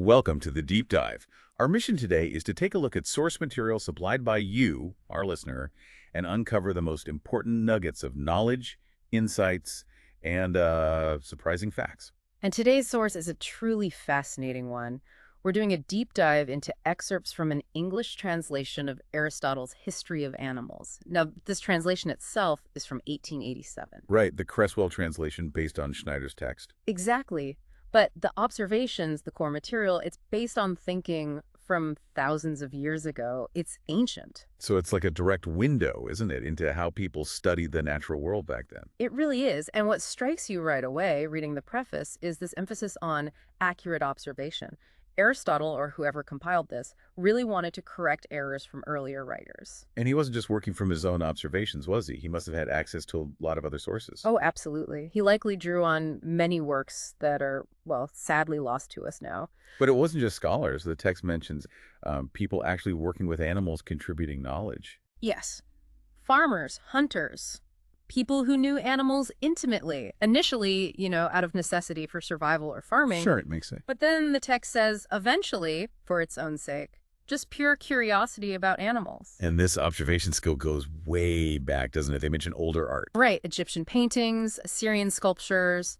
Welcome to the Deep Dive. Our mission today is to take a look at source material supplied by you, our listener, and uncover the most important nuggets of knowledge, insights, and surprising facts. And today's source is a truly fascinating one. We're doing a deep dive into excerpts from an English translation of Aristotle's History of Animals. Now, this translation itself is from 1887. Right, the Cresswell translation based on Schneider's text. Exactly. But the observations, the core material, it's based on thinking from thousands of years ago. It's ancient. So it's like a direct window, isn't it, into how people studied the natural world back then? It really is. And what strikes you right away, reading the preface, is this emphasis on accurate observation. Aristotle, or whoever compiled this, really wanted to correct errors from earlier writers. And he wasn't just working from his own observations, was he? He must have had access to a lot of other sources. Oh, absolutely. He likely drew on many works that are, well, sadly lost to us now. But it wasn't just scholars. The text mentions people actually working with animals contributing knowledge. Yes. Farmers, hunters, people who knew animals intimately. Initially, out of necessity for survival or farming. Sure, it makes sense. But then the text says, eventually, for its own sake, just pure curiosity about animals. And this observation skill goes way back, doesn't it? They mention older art. Right. Egyptian paintings, Assyrian sculptures,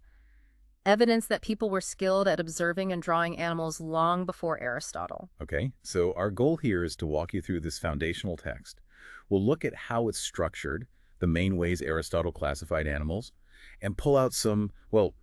evidence that people were skilled at observing and drawing animals long before Aristotle. Okay, so our goal here is to walk you through this foundational text. We'll look at how it's structured, the main ways Aristotle classified animals, and pull out some, well,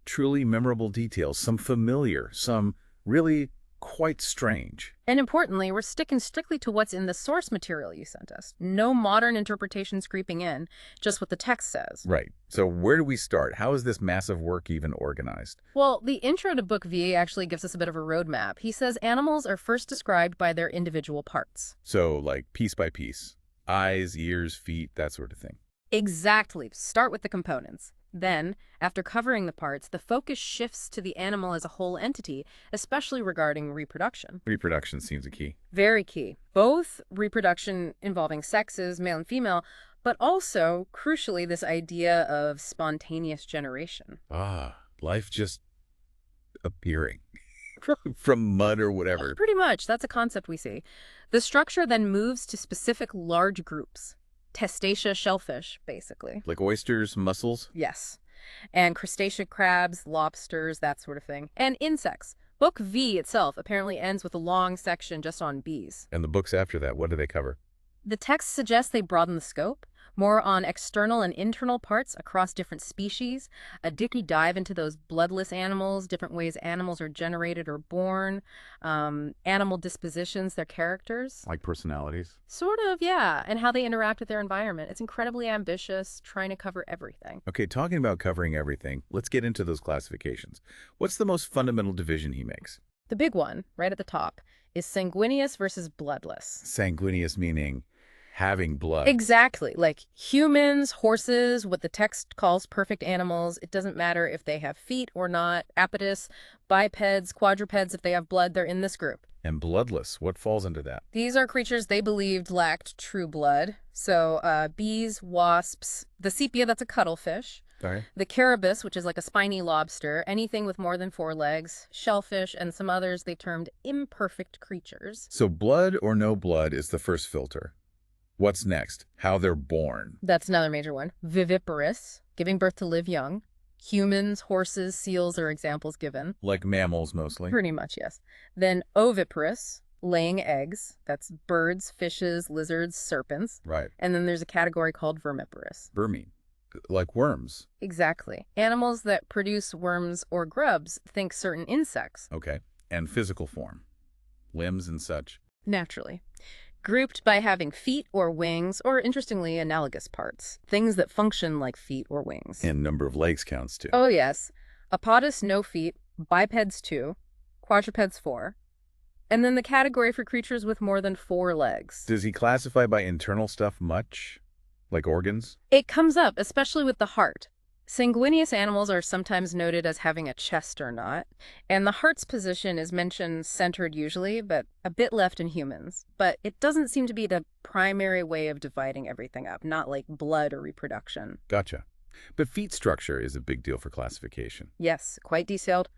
truly memorable details, some familiar, some really quite strange. And importantly, we're sticking strictly to what's in the source material you sent us. No modern interpretations creeping in, just what the text says. Right. So where do we start? How is this massive work even organized? Well, the intro to Book V actually gives us a bit of a roadmap. He says animals are first described by their individual parts. So, like, piece by piece. Eyes, ears, feet, that sort of thing. Exactly. Start with the components. Then, after covering the parts, the focus shifts to the animal as a whole entity, especially regarding reproduction. Reproduction seems a key. Very key. Both reproduction involving sexes, male and female, but also, crucially, this idea of spontaneous generation. Ah, life just appearing. From mud or whatever. Pretty much. That's a concept we see. The structure then moves to specific large groups. Testacea shellfish, basically. Like oysters, mussels? Yes. And crustacea crabs, lobsters, that sort of thing. And insects. Book V itself apparently ends with a long section just on bees. And the books after that, what do they cover? The text suggests they broaden the scope, more on external and internal parts across different species, a deeper dive into those bloodless animals, different ways animals are generated or born, animal dispositions, their characters. Like personalities? Sort of, yeah, and how they interact with their environment. It's incredibly ambitious, trying to cover everything. Okay, talking about covering everything, let's get into those classifications. What's the most fundamental division he makes? The big one, right at the top, is sanguineous versus bloodless. Sanguineous meaning having blood. Exactly. Like humans, horses, what the text calls perfect animals. It doesn't matter if they have feet or not. Apodus, bipeds, quadrupeds, if they have blood, they're in this group. And bloodless, what falls under that? These are creatures they believed lacked true blood. So bees, wasps, the sepia, that's a cuttlefish. Sorry? The carabus, which is like a spiny lobster, anything with more than 4 legs, shellfish, and some others they termed imperfect creatures. So blood or no blood is the first filter. What's next? How they're born. That's another major one. Viviparous, giving birth to live young. Humans, horses, seals are examples given. Like mammals, mostly. Pretty much, yes. Then oviparous, laying eggs. That's birds, fishes, lizards, serpents. Right. And then there's a category called vermiparous. Vermi. Like worms. Exactly. Animals that produce worms or grubs, think certain insects. Okay. And physical form. Limbs and such. Naturally. Grouped by having feet or wings, or interestingly, analogous parts. Things that function like feet or wings. And number of legs counts too. Oh, yes. Apodus, no feet. Bipeds, 2. Quadrupeds, 4. And then the category for creatures with more than 4 legs. Does he classify by internal stuff much? Like organs? It comes up, especially with the heart. Sanguineous animals are sometimes noted as having a chest or not, and the heart's position is mentioned centered usually, but a bit left in humans. But it doesn't seem to be the primary way of dividing everything up, not like blood or reproduction. Gotcha. But feet structure is a big deal for classification. Yes, quite detailed.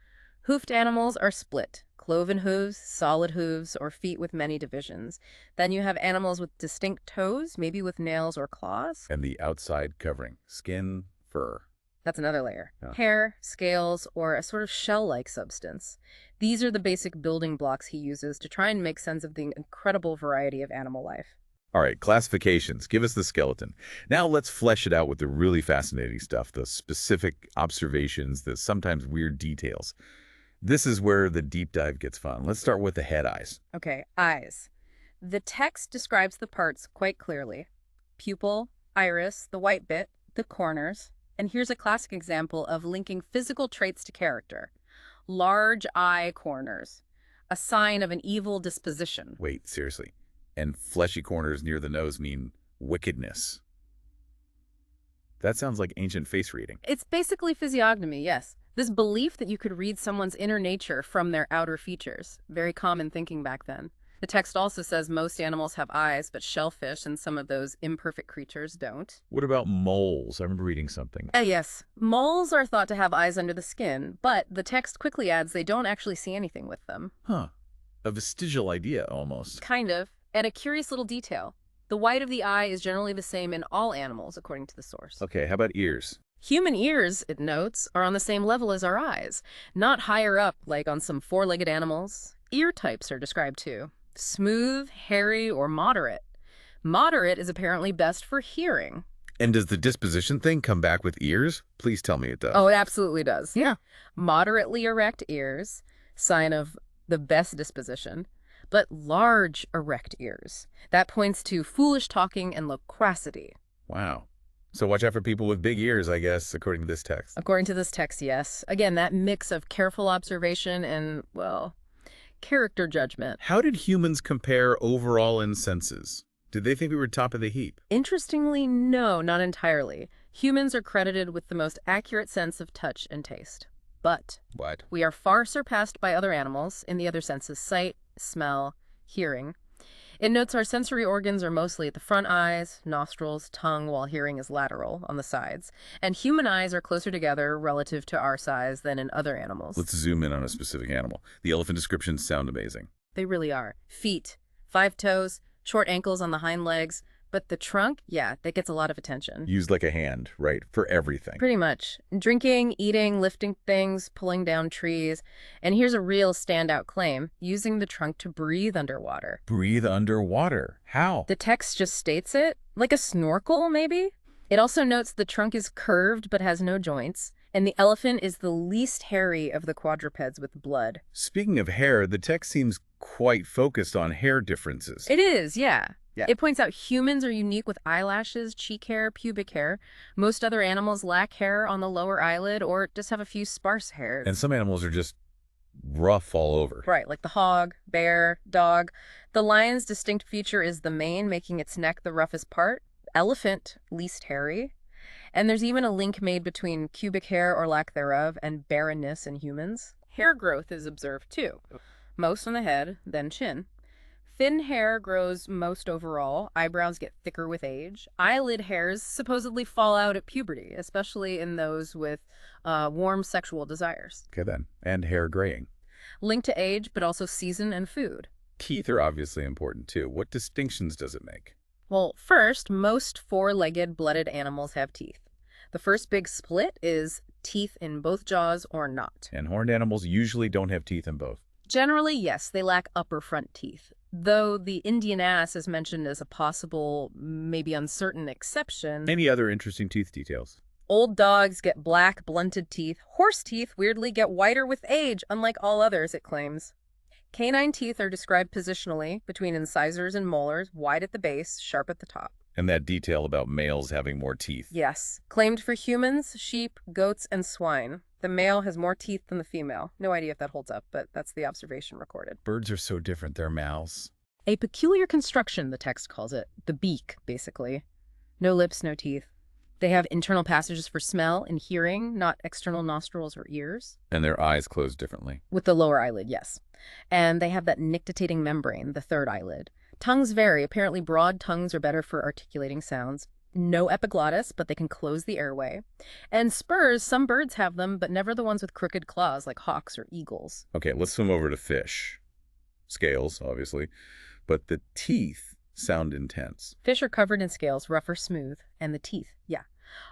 Hoofed animals are split. cloven hooves, solid hooves, or feet with many divisions. Then you have animals with distinct toes, maybe with nails or claws. And the outside covering, skin, fur. That's another layer. Yeah. Hair, scales, or a sort of shell-like substance. These are the basic building blocks he uses to try and make sense of the incredible variety of animal life. All right, classifications. Give us the skeleton. Now let's flesh it out with the really fascinating stuff, the specific observations, the sometimes weird details. This is where the deep dive gets fun. Let's start with the head eyes. Okay, eyes. The text describes the parts quite clearly. Pupil, iris, the white bit, the corners. And here's a classic example of linking physical traits to character. Large eye corners, a sign of an evil disposition. Wait, seriously. And fleshy corners near the nose mean wickedness. That sounds like ancient face reading. It's basically physiognomy, yes. This belief that you could read someone's inner nature from their outer features. Very common thinking back then. The text also says most animals have eyes, but shellfish and some of those imperfect creatures don't. What about moles? I remember reading something. Yes. Moles are thought to have eyes under the skin, but the text quickly adds they don't actually see anything with them. Huh. A vestigial idea, almost. Kind of. And a curious little detail. The white of the eye is generally the same in all animals, according to the source. Okay, how about ears? Human ears, it notes, are on the same level as our eyes, not higher up like on some four-legged animals. Ear types are described too. Smooth, hairy, or moderate. Moderate is apparently best for hearing. And does the disposition thing come back with ears? Please tell me it does. Oh, it absolutely does. Yeah. Moderately erect ears, sign of the best disposition, but large erect ears. That points to foolish talking and loquacity. Wow. So watch out for people with big ears, I guess, according to this text. According to this text, yes. Again, that mix of careful observation and, well, character judgment. How did humans compare overall in senses? Did they think we were top of the heap? Interestingly, no, not entirely. Humans are credited with the most accurate sense of touch and taste. But What? we are far surpassed by other animals in the other senses: sight, smell, hearing. It notes our sensory organs are mostly at the front eyes, nostrils, tongue, while hearing is lateral on the sides. And human eyes are closer together relative to our size than in other animals. Let's zoom in on a specific animal. The elephant descriptions sound amazing. They really are. Feet, 5 toes, short ankles on the hind legs. But the trunk, yeah, that gets a lot of attention. Used like a hand, right? For everything. Pretty much. Drinking, eating, lifting things, pulling down trees. And here's a real standout claim: using the trunk to breathe underwater. Breathe underwater. How? The text just states it, like a snorkel, maybe? It also notes the trunk is curved but has no joints, and the elephant is the least hairy of the quadrupeds with blood. Speaking of hair, the text seems quite focused on hair differences. It is, yeah. Yeah. It points out humans are unique with eyelashes, cheek hair, pubic hair. Most other animals lack hair on the lower eyelid or just have a few sparse hairs. And some animals are just rough all over. Right, like the hog, bear, dog. The lion's distinct feature is the mane, making its neck the roughest part. Elephant, least hairy. And there's even a link made between pubic hair or lack thereof and barrenness in humans. Hair growth is observed too. Most on the head, then chin. Thin hair grows most overall. Eyebrows get thicker with age. Eyelid hairs supposedly fall out at puberty, especially in those with warm sexual desires. Okay then. And hair graying. Linked to age, but also season and food. Teeth are obviously important too. What distinctions does it make? Well, first, most four-legged blooded animals have teeth. The first big split is teeth in both jaws or not. And horned animals usually don't have teeth in both. Generally, yes, they lack upper front teeth, though the Indian ass is mentioned as a possible, maybe uncertain exception. Any other interesting teeth details? Old dogs get black, blunted teeth. Horse teeth, weirdly, get whiter with age, unlike all others, it claims. Canine teeth are described positionally between incisors and molars, wide at the base, sharp at the top. And that detail about males having more teeth. Yes. Claimed for humans, sheep, goats, and swine. The male has more teeth than the female. No idea if that holds up, but that's the observation recorded. Birds are so different, their mouths. A peculiar construction, the text calls it. The beak, basically. No lips, no teeth. They have internal passages for smell and hearing, not external nostrils or ears. And their eyes close differently. With the lower eyelid, yes. And they have that nictitating membrane, the third eyelid. Tongues vary. Apparently broad tongues are better for articulating sounds. No epiglottis, but they can close the airway. And spurs, some birds have them, but never the ones with crooked claws like hawks or eagles. Okay, let's swim over to fish. Scales, obviously, but the teeth sound intense. Fish are covered in scales, rough or smooth, and the teeth, yeah.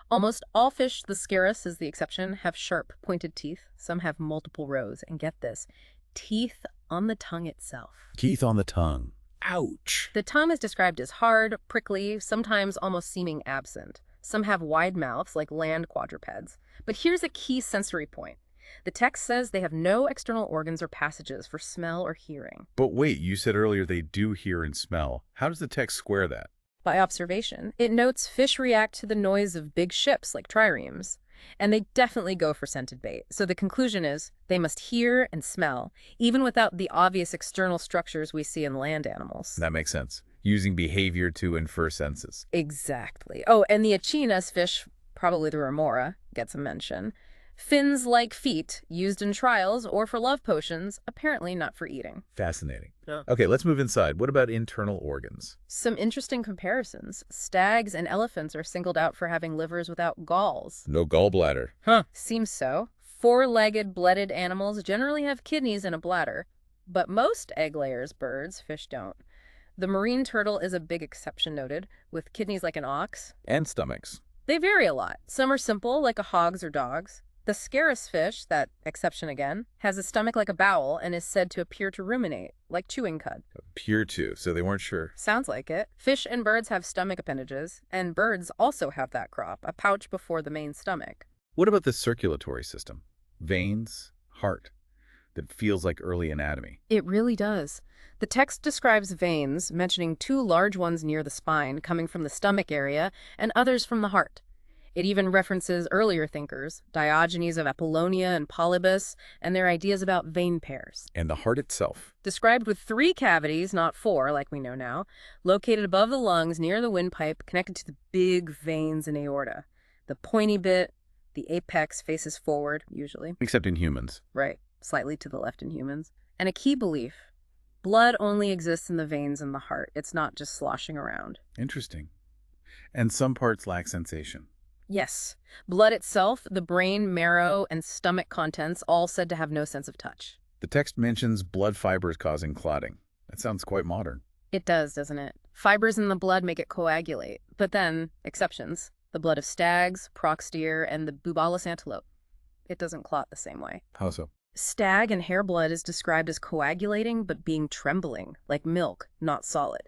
Almost all fish, the scarus is the exception, have sharp, pointed teeth. Some have multiple rows, and get this, teeth on the tongue itself. Teeth on the tongue. Ouch. The tongue is described as hard, prickly, sometimes almost seeming absent. Some have wide mouths, like land quadrupeds. But here's a key sensory point. The text says they have no external organs or passages for smell or hearing. But wait, you said earlier they do hear and smell. How does the text square that? By observation, it notes fish react to the noise of big ships like triremes. And they definitely go for scented bait. So the conclusion is they must hear and smell, even without the obvious external structures we see in land animals. That makes sense. Using behavior to infer senses. Exactly. Oh, and the echina's fish, probably the remora, gets a mention. Fins like feet, used in trials or for love potions, apparently not for eating. Fascinating. Yeah. Okay, let's move inside. What about internal organs? Some interesting comparisons. Stags and elephants are singled out for having livers without galls. No gallbladder. Huh. Seems so. Four-legged, blooded animals generally have kidneys and a bladder, but most egg layers, birds, fish don't. The marine turtle is a big exception noted, with kidneys like an ox. And stomachs. They vary a lot. Some are simple, like a hog's or dog's. The scarus fish, that exception again, has a stomach like a bowel and is said to appear to ruminate, like chewing cud. Appear to, so they weren't sure. Sounds like it. Fish and birds have stomach appendages, and birds also have that crop, a pouch before the main stomach. What about the circulatory system? Veins, heart. That feels like early anatomy. It really does. The text describes veins, mentioning two large ones near the spine coming from the stomach area and others from the heart. It even references earlier thinkers, Diogenes of Apollonia and Polybus, and their ideas about vein pairs. And the heart itself. Described with 3 cavities, not 4 like we know now, located above the lungs near the windpipe, connected to the big veins and aorta. The pointy bit, the apex faces forward, usually. Except in humans. Right, slightly to the left in humans. And a key belief, blood only exists in the veins in the heart. It's not just sloshing around. Interesting. And some parts lack sensation. Yes. Blood itself, the brain, marrow, and stomach contents all said to have no sense of touch. The text mentions blood fibers causing clotting. That sounds quite modern. It does, doesn't it? Fibers in the blood make it coagulate. But then, exceptions. The blood of stags, prox deer, and the bubalus antelope. It doesn't clot the same way. How so? Stag and hare blood is described as coagulating but being trembling, like milk, not solid.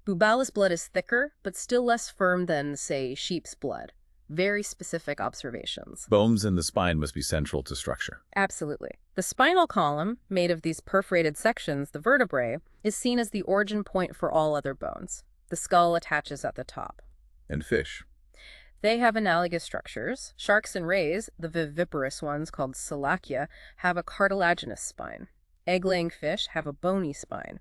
Bubalus blood is thicker, but still less firm than, say, sheep's blood. Very specific observations. Bones in the spine must be central to structure. Absolutely. The spinal column, made of these perforated sections, the vertebrae, is seen as the origin point for all other bones. The skull attaches at the top. And fish. They have analogous structures. Sharks and rays, the viviparous ones called Selachia, have a cartilaginous spine. Egg-laying fish have a bony spine.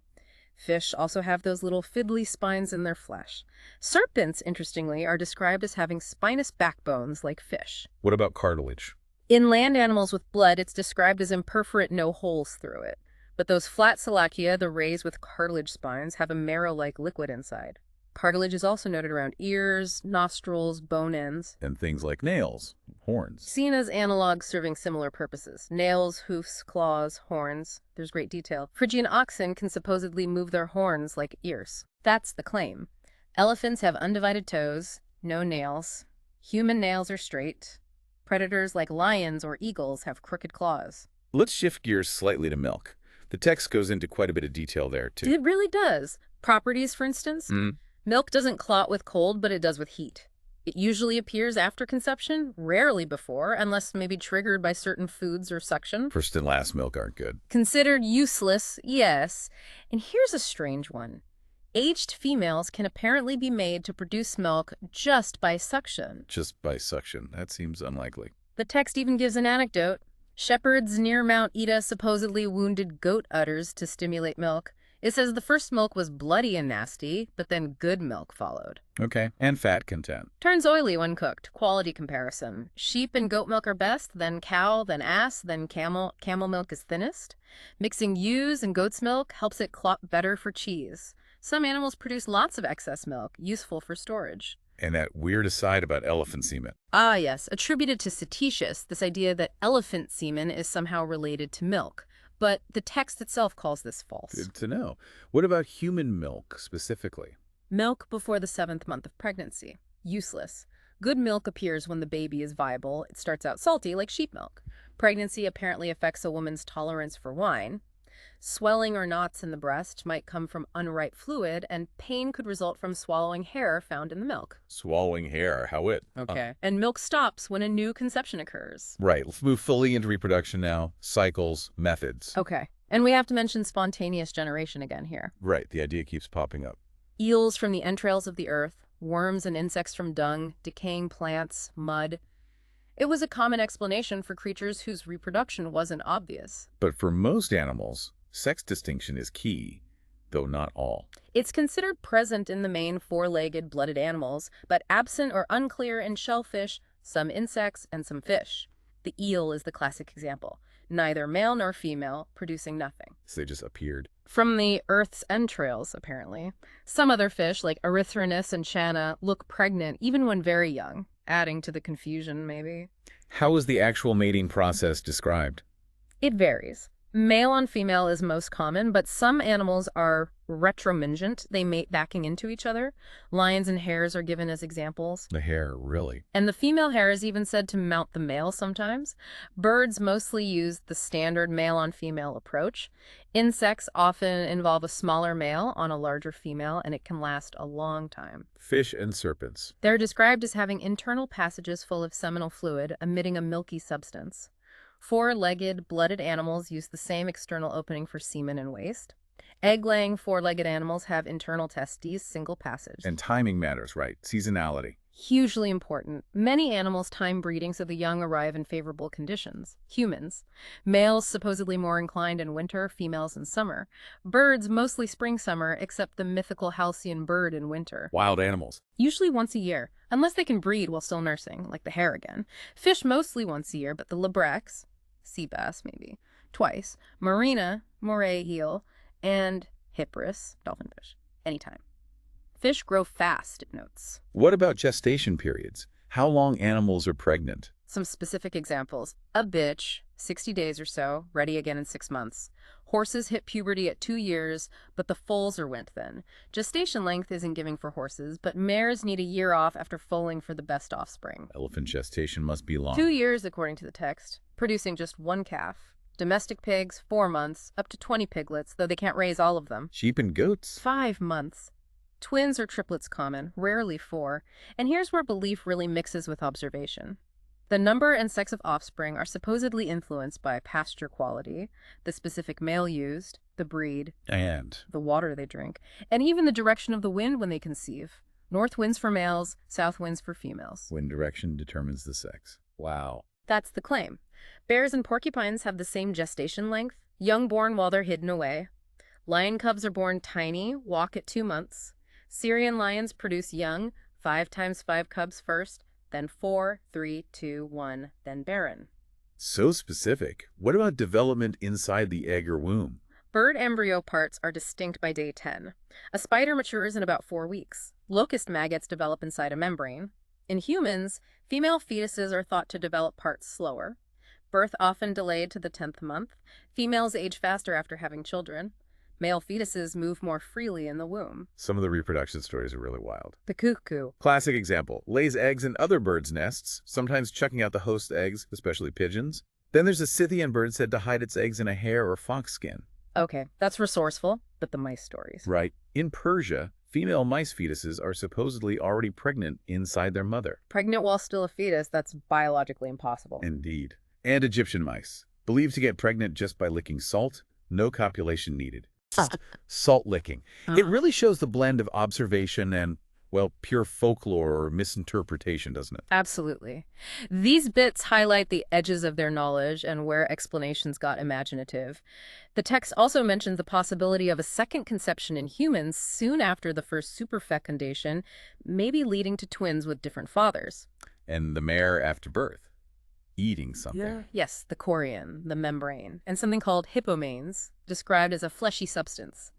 Fish also have those little fiddly spines in their flesh. Serpents, interestingly, are described as having spinous backbones like fish. What about cartilage? In land animals with blood, it's described as imperforate, no holes through it. But those flat Selachia, the rays with cartilage spines, have a marrow-like liquid inside. Cartilage is also noted around ears, nostrils, bone ends. And things like nails, horns. Seen as analogs serving similar purposes. Nails, hoofs, claws, horns. There's great detail. Phrygian oxen can supposedly move their horns like ears. That's the claim. Elephants have undivided toes, no nails. Human nails are straight. Predators like lions or eagles have crooked claws. Let's shift gears slightly to milk. The text goes into quite a bit of detail there, too. It really does. Properties, for instance. Milk doesn't clot with cold, but it does with heat. It usually appears after conception, rarely before, unless maybe triggered by certain foods or suction. First and last milk aren't good. Considered useless, yes. And here's a strange one. Aged females can apparently be made to produce milk just by suction. Just by suction. That seems unlikely. The text even gives an anecdote. Shepherds near Mount Ida supposedly wounded goat udders to stimulate milk. It says the first milk was bloody and nasty, but then good milk followed. Okay, and fat content. Turns oily when cooked. Quality comparison. Sheep and goat milk are best, then cow, then ass, then camel. Camel milk is thinnest. Mixing ewe's and goat's milk helps it clot better for cheese. Some animals produce lots of excess milk, useful for storage. And that weird aside about elephant semen. Ah, yes, attributed to Ctesias, this idea that elephant semen is somehow related to milk. But the text itself calls this false. Good to know. What about human milk specifically? Milk before the 7th month of pregnancy. Useless. Good milk appears when the baby is viable. It starts out salty, like sheep milk. Pregnancy apparently affects a woman's tolerance for wine. Swelling or knots in the breast might come from unripe fluid, and pain could result from swallowing hair found in the milk. Swallowing hair, how it? Okay. And milk stops when a new conception occurs. Right, let's move fully into reproduction now. Cycles, methods. Okay. And we have to mention spontaneous generation again here. Right, the idea keeps popping up. Eels from the entrails of the earth, worms and insects from dung, decaying plants, mud. It was a common explanation for creatures whose reproduction wasn't obvious. But for most animals, sex distinction is key, though not all. It's considered present in the main four-legged blooded animals, but absent or unclear in shellfish, some insects, and some fish. The eel is the classic example. Neither male nor female, producing nothing. So they just appeared. From the Earth's entrails, apparently. Some other fish, like Erythronus and Channa, look pregnant even when very young, adding to the confusion, maybe. How is the actual mating process described? It varies. Male on female is most common, but some animals are retromingent. They mate backing into each other. Lions and hares are given as examples. The hare, really. And the female hare is even said to mount the male sometimes. Birds mostly use the standard male-on-female approach. Insects often involve a smaller male on a larger female, and it can last a long time. Fish and serpents. They're described as having internal passages full of seminal fluid, emitting a milky substance. Four-legged, blooded animals use the same external opening for semen and waste. Egg-laying four-legged animals have internal testes, single passage. And timing matters, right? Seasonality. Hugely important. Many animals time breeding so the young arrive in favorable conditions. Humans. Males supposedly more inclined in winter, females in summer. Birds mostly spring-summer, except the mythical halcyon bird in winter. Wild animals. Usually once a year, unless they can breed while still nursing, like the hare again. Fish mostly once a year, but the lebrex, sea bass maybe, twice. Marina, moray eel, and hipparus, dolphinfish, anytime. Fish grow fast, it notes. What about gestation periods? How long animals are pregnant? Some specific examples. A bitch, 60 days or so, ready again in 6 months. Horses hit puberty at 2 years, but the foals are went then. Gestation length isn't giving for horses, but mares need a year off after foaling for the best offspring. Elephant gestation must be long. 2 years, according to the text, producing just one calf. Domestic pigs, 4 months, up to 20 piglets, though they can't raise all of them. Sheep and goats. 5 months. Twins or triplets common, rarely 4. And here's where belief really mixes with observation. The number and sex of offspring are supposedly influenced by pasture quality, the specific male used, the breed, And the water they drink, and even the direction of the wind when they conceive. North winds for males, south winds for females. wind direction determines the sex. Wow. That's the claim. Bears and porcupines have the same gestation length, young born while they're hidden away. Lion cubs are born tiny, walk at 2 months. Syrian lions produce young, 5 times 5 cubs first, then 4, 3, 2, 1, then barren. So specific. What about development inside the egg or womb? Bird embryo parts are distinct by day 10. A spider matures in about 4 weeks. Locust maggots develop inside a membrane. In humans, female fetuses are thought to develop parts slower. Birth often delayed to the 10th month. Females age faster after having children. Male fetuses move more freely in the womb. Some of the reproduction stories are really wild. The cuckoo. Classic example. Lays eggs in other birds' nests, sometimes chucking out the host eggs, especially pigeons. Then there's a Scythian bird said to hide its eggs in a hare or fox skin. Okay, that's resourceful, but the mice stories. Right. In Persia, female mice fetuses are supposedly already pregnant inside their mother. Pregnant while still a fetus, that's biologically impossible. Indeed. And Egyptian mice, believed to get pregnant just by licking salt, no copulation needed. Salt licking. It really shows the blend of observation and, well, pure folklore or misinterpretation, doesn't it? Absolutely. These bits highlight the edges of their knowledge and where explanations got imaginative. The text also mentions the possibility of a second conception in humans soon after the first superfecundation, maybe leading to twins with different fathers. And the mare after birth, eating something. Yeah. Yes, the chorion, the membrane, and something called hippomanes, described as a fleshy substance.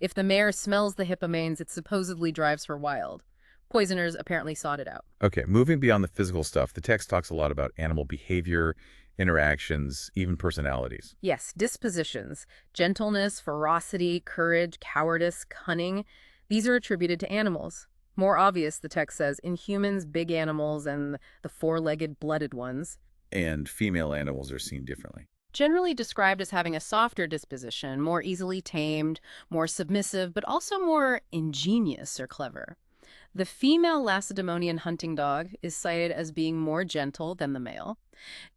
If the mare smells the hippomanes, it supposedly drives her wild. Poisoners apparently sought it out. Okay, moving beyond the physical stuff, the text talks a lot about animal behavior, interactions, even personalities. Yes, dispositions, gentleness, ferocity, courage, cowardice, cunning, these are attributed to animals. More obvious, the text says, in humans, big animals, and the four-legged blooded ones. And female animals are seen differently. Generally described as having a softer disposition, more easily tamed, more submissive, but also more ingenious or clever. The female Lacedaemonian hunting dog is cited as being more gentle than the male.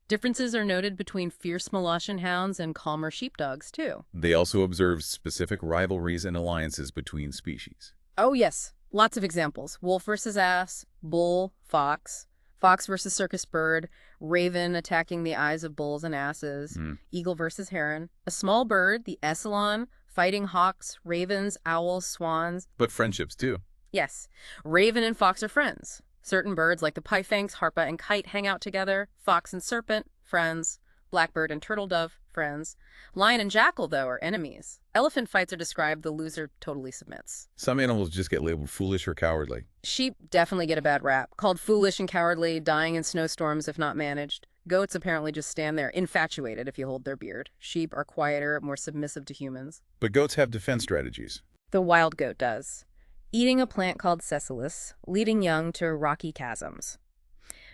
Differences are noted between fierce Molossian hounds and calmer sheepdogs, too. They also observed specific rivalries and alliances between species. Oh, yes. Lots of examples. Wolf versus ass, bull, fox, fox versus circus bird, raven attacking the eyes of bulls and asses, eagle versus heron, a small bird, the esalon, fighting hawks, ravens, owls, swans. But friendships, too. Yes, raven and fox are friends. Certain birds like the pyphanx, harpa, and kite hang out together. Fox and serpent, friends. Blackbird and turtle dove, friends. Lion and jackal, though, are enemies. Elephant fights are described, the loser totally submits. Some animals just get labeled foolish or cowardly. Sheep definitely get a bad rap, called foolish and cowardly, dying in snowstorms if not managed. Goats apparently just stand there, infatuated if you hold their beard. Sheep are quieter, more submissive to humans. But goats have defense strategies. The wild goat does. Eating a plant called sessilus, leading young to rocky chasms.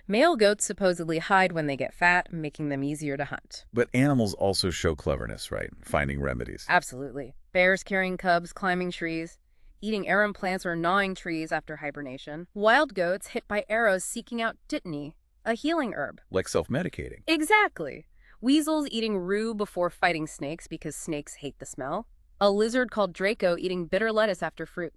Male goats supposedly hide when they get fat, making them easier to hunt. But animals also show cleverness, right? Finding remedies. Absolutely. Bears carrying cubs, climbing trees, eating arum plants or gnawing trees after hibernation. Wild goats hit by arrows seeking out dittany, a healing herb. Like self-medicating. Exactly. Weasels eating rue before fighting snakes because snakes hate the smell. A lizard called Draco eating bitter lettuce after fruit.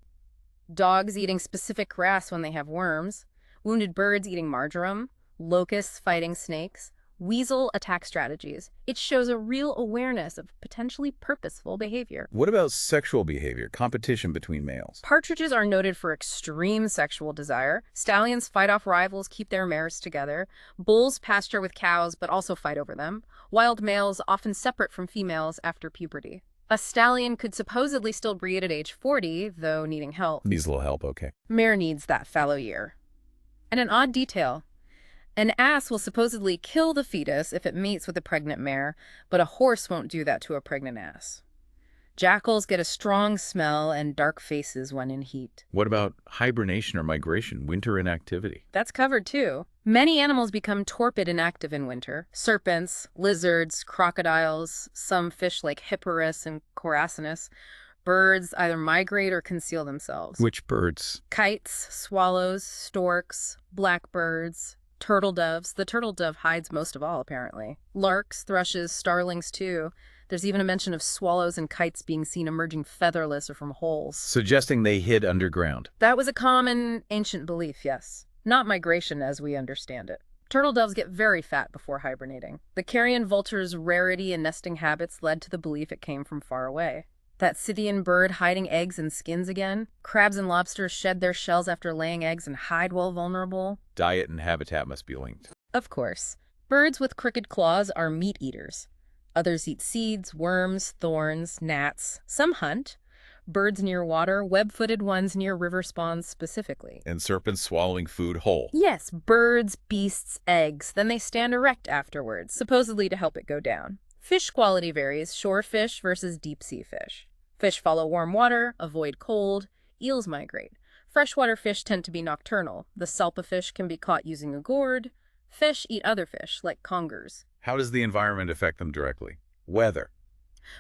Dogs eating specific grass when they have worms. Wounded birds eating marjoram. Locusts fighting snakes. Weasel attack strategies. It shows a real awareness of potentially purposeful behavior. What about sexual behavior, competition between males? Partridges are noted for extreme sexual desire. Stallions fight off rivals, keep their mares together. Bulls pasture with cows, but also fight over them. Wild males often separate from females after puberty. A stallion could supposedly still breed at age 40, though needing help. Needs a little help, okay. Mare needs that fallow year. And an odd detail. An ass will supposedly kill the fetus if it mates with a pregnant mare, but a horse won't do that to a pregnant ass. Jackals get a strong smell and dark faces when in heat. What about hibernation or migration, winter inactivity? That's covered too. Many animals become torpid and active in winter. Serpents, lizards, crocodiles, some fish like Hipparus and Coracinus. Birds either migrate or conceal themselves. Which birds? Kites, swallows, storks, blackbirds, turtle doves. The turtle dove hides most of all, apparently. Larks, thrushes, starlings too. There's even a mention of swallows and kites being seen emerging featherless or from holes. Suggesting they hid underground. That was a common ancient belief, yes. Not migration as we understand it. Turtle doves get very fat before hibernating. The carrion vulture's rarity and nesting habits led to the belief it came from far away. That Scythian bird hiding eggs and skins again. Crabs and lobsters shed their shells after laying eggs and hide while vulnerable. Diet and habitat must be linked. Of course. Birds with crooked claws are meat eaters. Others eat seeds, worms, thorns, gnats. Some hunt. Birds near water, web-footed ones near river spawns specifically. And serpents swallowing food whole. Yes, birds, beasts, eggs. Then they stand erect afterwards, supposedly to help it go down. Fish quality varies, shore fish versus deep-sea fish. Fish follow warm water, avoid cold. Eels migrate. Freshwater fish tend to be nocturnal. The salpafish can be caught using a gourd. Fish eat other fish, like congers. How does the environment affect them directly? Weather.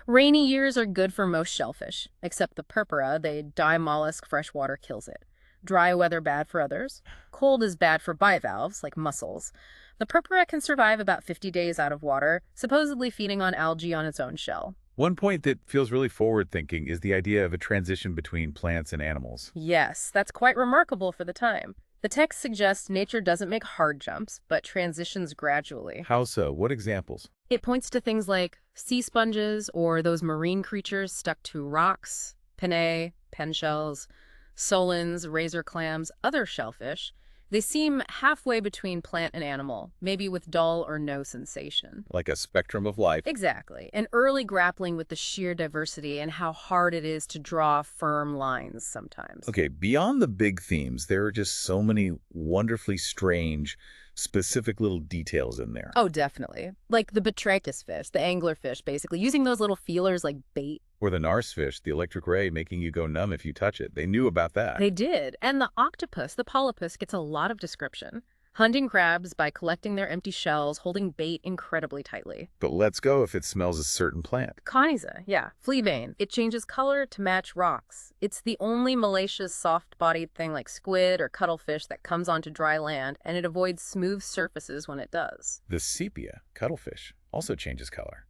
Rainy years are good for most shellfish, except the purpura. They die mollusk, fresh water kills it. Dry weather bad for others. Cold is bad for bivalves, like mussels. The purpura can survive about 50 days out of water, supposedly feeding on algae on its own shell. One point that feels really forward-thinking is the idea of a transition between plants and animals. Yes, that's quite remarkable for the time. The text suggests nature doesn't make hard jumps, but transitions gradually. How so? What examples? It points to things like sea sponges or those marine creatures stuck to rocks, pinnae, pen shells, solens, razor clams, other shellfish. They seem halfway between plant and animal, maybe with dull or no sensation. Like a spectrum of life. Exactly. An early grappling with the sheer diversity and how hard it is to draw firm lines sometimes. Okay, beyond the big themes, there are just so many wonderfully strange, specific little details in there. Oh, definitely. Like the batrachus fish, the anglerfish, basically, using those little feelers like bait. Or the narcefish, the electric ray making you go numb if you touch it. They knew about that. They did. And the octopus, the polypus, gets a lot of description. Hunting crabs by collecting their empty shells, holding bait incredibly tightly. But let's go if it smells a certain plant. Coniza, yeah, fleabane. It changes color to match rocks. It's the only malacious, soft-bodied thing like squid or cuttlefish that comes onto dry land, and it avoids smooth surfaces when it does. The sepia, cuttlefish, also changes color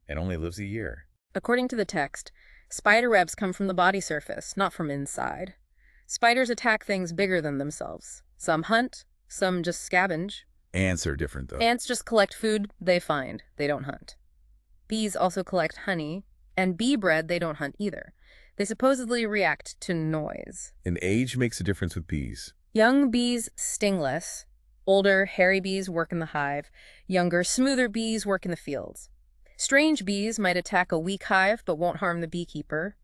and only lives a year. According to the text, spider webs come from the body surface, not from inside. Spiders attack things bigger than themselves. Some hunt, some just scavenge. Ants are different, though. Ants just collect food they find. They don't hunt. Bees also collect honey, and bee bread they don't hunt either. They supposedly react to noise. And age makes a difference with bees. Young bees sting less. Older, hairy bees work in the hive. Younger, smoother bees work in the fields. Strange bees might attack a weak hive but won't harm the beekeeper.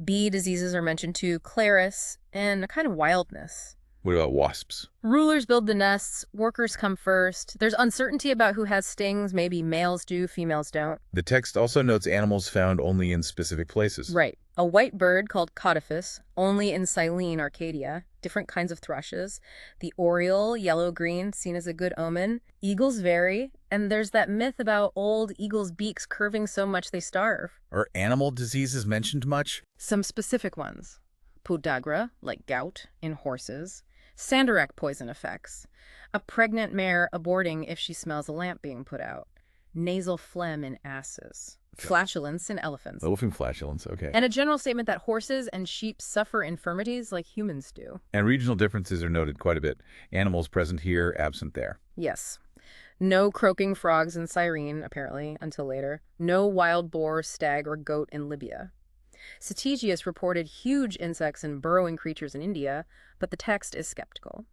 Bee diseases are mentioned too, claris, and a kind of wildness. What about wasps? Rulers build the nests, workers come first. There's uncertainty about who has stings, maybe males do, females don't. The text also notes animals found only in specific places. Right. A white bird called caudiphus, only in Silene, Arcadia. Different kinds of thrushes. The oriole, yellow-green, seen as a good omen. Eagles vary, and there's that myth about old eagles' beaks curving so much they starve. Are animal diseases mentioned much? Some specific ones. Podagra, like gout, in horses. Sandarac poison effects. A pregnant mare aborting if she smells a lamp being put out. Nasal phlegm in asses. Flatulence in elephants. Wolfing flatulence, okay. And a general statement that horses and sheep suffer infirmities like humans do. And regional differences are noted quite a bit. Animals present here, absent there. Yes. No croaking frogs in Cyrene, apparently, until later. No wild boar, stag, or goat in Libya. Ctesias reported huge insects and burrowing creatures in India, but the text is skeptical.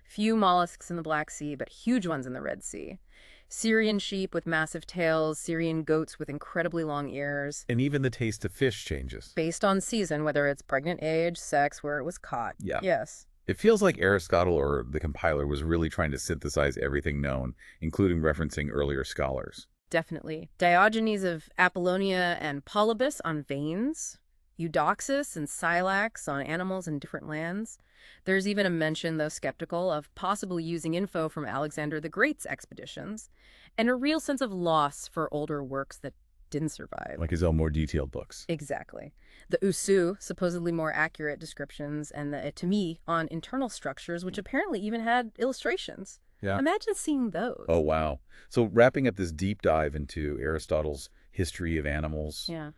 Few mollusks in the Black Sea, but huge ones in the Red Sea. Syrian sheep with massive tails, Syrian goats with incredibly long ears. And even the taste of fish changes. Based on season, whether it's pregnant age, sex, where it was caught. Yeah. Yes. It feels like Aristotle or the compiler was really trying to synthesize everything known, including referencing earlier scholars. Definitely. Diogenes of Apollonia and Polybus on veins. Eudoxus and Silax on animals in different lands. There's even a mention, though skeptical, of possibly using info from Alexander the Great's expeditions, and a real sense of loss for older works that didn't survive. Like his own more detailed books. Exactly. The Usu, supposedly more accurate descriptions, and the Etimi on internal structures, which apparently even had illustrations. Yeah. Imagine seeing those. Oh, wow. So wrapping up this deep dive into Aristotle's history of animals. Yeah.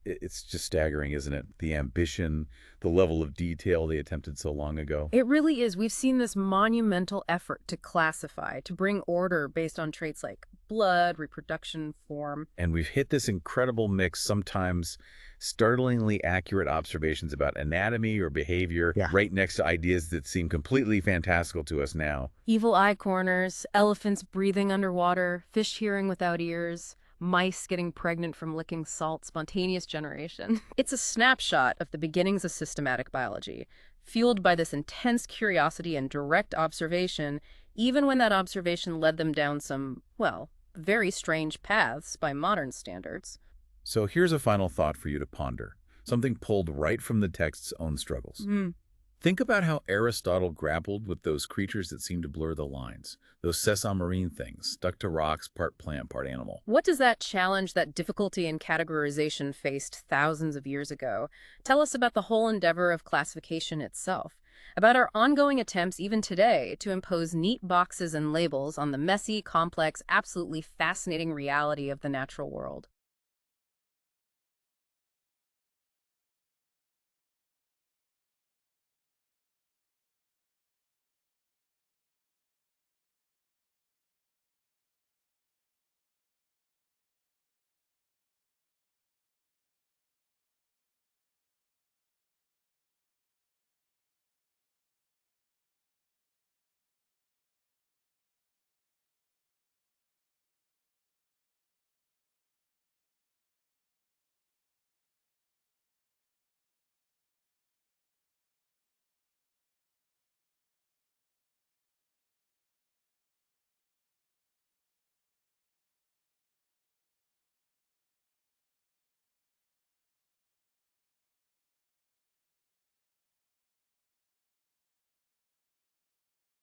It's just staggering, isn't it? The ambition, the level of detail they attempted so long ago. It really is. We've seen this monumental effort to classify, to bring order based on traits like blood, reproduction, form. And we've hit this incredible mix, sometimes startlingly accurate observations about anatomy or behavior, right next to ideas that seem completely fantastical to us now. Evil eye corners, elephants breathing underwater, fish hearing without ears, mice getting pregnant from licking salt, spontaneous generation. It's a snapshot of the beginnings of systematic biology, fueled by this intense curiosity and direct observation, even when that observation led them down some, well, very strange paths by modern standards. So here's a final thought for you to ponder, something pulled right from the text's own struggles. Think about how Aristotle grappled with those creatures that seem to blur the lines, those sessile marine things, stuck to rocks, part plant, part animal. What does that challenge, that difficulty in categorization faced thousands of years ago? Tell us about the whole endeavor of classification itself, about our ongoing attempts even today to impose neat boxes and labels on the messy, complex, absolutely fascinating reality of the natural world.